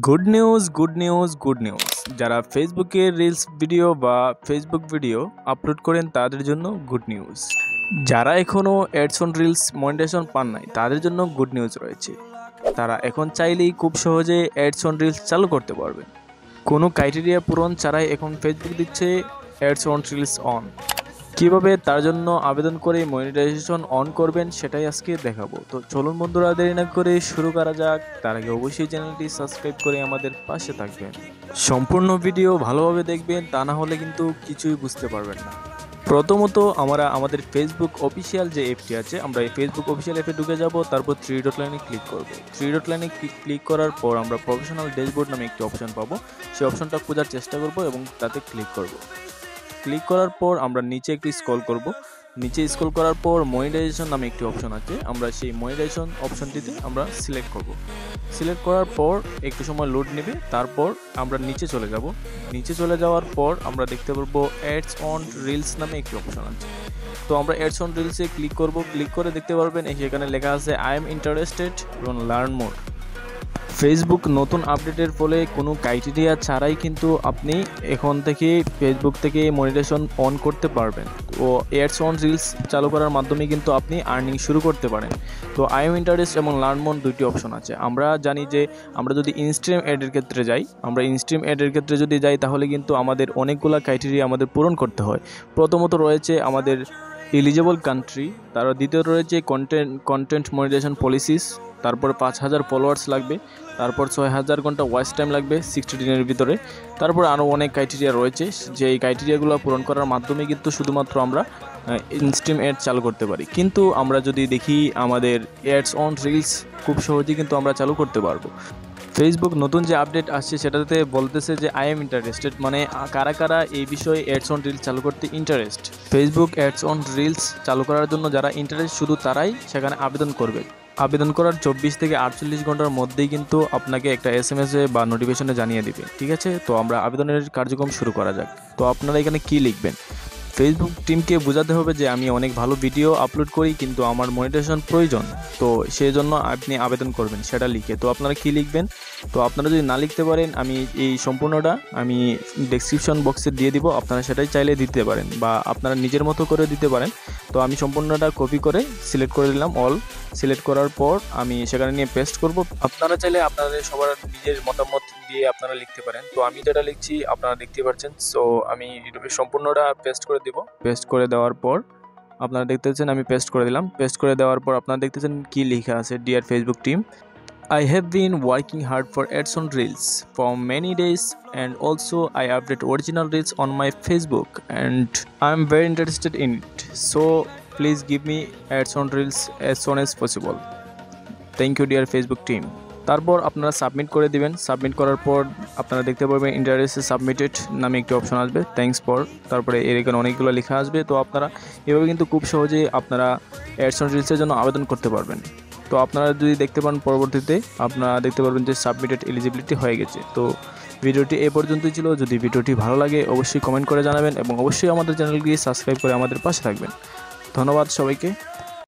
Good news good news good news. যারা ফেসবুকে reels video বা ফেসবুক ভিডিও আপলোড করেন তাদের জন্য গুড নিউজ। যারা এখনও অ্যাডস অন রিলস মনিটাইজেশন পান নাই তাদের জন্য গুড নিউজ রয়েছে। তারা এখন চাইলেই খুব সহজে অ্যাডস অন রিলস চালু করতে পারবেন। কোনো ক্রাইটেরিয়া পূরণ ছাড়াই এখন ফেসবুক দিচ্ছে অ্যাডস অন রিলস অন। কীভাবে তার জন্য আবেদন করে মনিটাইজেশন অন করবেন সেটাই আজকে দেখাবো। তো চলুন বন্ধুরা, দেরি না করে শুরু করা যাক। তার আগে অবশ্যই চ্যানেলটি সাবস্ক্রাইব করে আমাদের পাশে থাকবেন। সম্পূর্ণ ভিডিও ভালোভাবে দেখবেন, তা না হলে কিন্তু কিছুই বুঝতে পারবেন না। প্রথমত আমরা আমাদের ফেসবুক অফিসিয়াল যে অ্যাপটি আছে, আমরা এই ফেসবুক অফিসিয়াল অ্যাপে ঢুকে যাব। তারপর থ্রি ডট লাইনে ক্লিক করব। থ্রি ডট লাইনে ক্লিক করার পর আমরা প্রফেশনাল ড্যাশবোর্ড নামে একটি অপশন পাবো। সেই অপশনটা খোঁজার চেষ্টা করব এবং তাতে ক্লিক করব। ক্লিক করার পর আমরা নিচে একটু স্ক্রল করব। নিচে স্ক্রল করার পর মনিটাইজেশন নামে একটি অপশন আছে, আমরা সেই মনিটাইজেশন অপশনটিতে আমরা সিলেক্ট করব। সিলেক্ট করার পর একটু সময় লোড নেবে, তারপর আমরা নিচে চলে যাব। নিচে চলে যাওয়ার পর আমরা দেখতে পারবো অ্যাডস অন রিলস নামে একটি অপশন আছে। তো আমরা অ্যাডস অন রিলসে ক্লিক করব। ক্লিক করে দেখতে পারবেন সেখানে লেখা আছে আই এম ইন্টারেস্টেড এবং লার্ন মোর। ফেসবুক নতুন আপডেটের ফলে কোনো ক্রাইটেরিয়া ছাড়াই কিন্তু আপনি এখন থেকে ফেসবুক থেকে মনিটাইজেশন অন করতে পারবেন। তো অ্যাডস অন রিলস চালু করার মাধ্যমে কিন্তু আপনি আর্নিং শুরু করতে পারেন। তো আই এম ইন্টারেস্ট এবং লার্ন মোর দুইটি অপশন আছে। আমরা জানি যে আমরা যদি ইনস্ট্রিম অ্যাডের ক্ষেত্রে যাই, তাহলে কিন্তু আমাদের অনেকগুলো ক্রাইটেরিয়া আমাদের পূরণ করতে হয়। প্রথমত রয়েছে আমাদের এলিজেবল কান্ট্রি, তারপর দ্বিতীয়ত রয়েছে কন্টেন্ট মনিটাইজেশন পলিসিস, তারপর 5000 ফলোয়ার্স লাগবে, তারপর 6000 ঘন্টা ওয়াচ টাইম লাগবে 60 দিনের ভিতরে। তারপর আরও অনেক ক্রাইটেরিয়া রয়েছে, যে এই ক্রাইটেরিয়াগুলো পূরণ করার মাধ্যমে কিন্তু শুধুমাত্র আমরা ইনস্ট্রিম অ্যাড চালু করতে পারি। কিন্তু আমরা যদি দেখি আমাদের অ্যাডস অন রিলস খুব সহজেই কিন্তু আমরা চালু করতে পারবো। ফেসবুক নতুন যে আপডেট আসছে সেটাতে বলতেছে যে আই এম ইন্টারেস্টেড, মানে কারা কারা এই বিষয়ে অ্যাডস অন রিলস চালু করতে interest. Facebook ads on reels চালু করার জন্য যারা ইন্টারেস্ট শুধু তারাই সেখানে আবেদন করবে। আবেদন করার 24 থেকে 48 ঘন্টার মধ্যেই কিন্তু আপনাকে একটা SMS-এ বা নোটিফিকেশনে জানিয়ে দিবে। ঠিক আছে, তো আমরা আবেদনের কার্যক্রম শুরু করা যাক। তো আপনারা এখানে কি লিখবেন? ফেসবুক টিমকে বোঝাতে হবে যে আমি অনেক ভালো ভিডিও আপলোড করি কিন্তু আমার মনিটাইজেশন প্রয়োজন, তো সেই জন্য আপনি আবেদন করবেন সেটা লিখে। তো আপনারা কি লিখবেন? তো আপনারা যদি না লিখতে পারেন আমি এই সম্পূর্ণটা আমি ডেসক্রিপশন বক্সে দিয়ে দিব, আপনারা সেটাই চাইলে দিতে পারেন বা আপনারা নিজের মতো করে দিতে পারেন। তো আমি সম্পূর্ণটা কপি করে সিলেক্ট করে দিলাম, অল সিলেক্ট করার পর আমি সেখানে নিয়ে পেস্ট করব। আপনারা চাইলে আপনাদের সবার নিজের মতামত দিয়ে আপনারা লিখতে পারেন। তো আমি যেটা লিখছি আপনারা দেখতে পাচ্ছেন। সো আমি সম্পূর্ণটা পেস্ট করে দিব। পেস্ট করে দেওয়ার পর আপনারা দেখতেছেন আমি পেস্ট করে দিলাম। পেস্ট করে দেওয়ার পর আপনারা দেখতেছেন কি লেখা আছে, dear Facebook team, I have been working hard for ads on reels for many days and also I update original reels on my Facebook and I'm very interested in it. So please give me ads on reels as soon as possible. Thank you dear Facebook team. তারপর আপনারা submit করে দিবেন। Submit করার পর আপনারা দেখতে পারবেন ইন্টারেস্টে সাবমিটেড নামে একটি অপশন আসবে, থ্যাঙ্কস ফর, তারপরে এর এখানে অনেকগুলো লেখা আসবে। তো আপনারা এভাবে কিন্তু খুব সহজেই আপনারা অ্যাডস অন রিলসের জন্য আবেদন করতে পারবেন। তো আপনারা যদি দেখতে পান পরবর্তীতে আপনারা দেখতে পারবেন যে সাবমিটেড এলিজিবিলিটি হয়ে গেছে। তো ভিডিওটি এ পর্যন্তই ছিল। যদি ভিডিওটি ভালো লাগে অবশ্যই কমেন্ট করে জানাবেন এবং অবশ্যই আমাদের চ্যানেলটি সাবস্ক্রাইব করে আমাদের পাশে থাকবেন। ধন্যবাদ সবাইকে।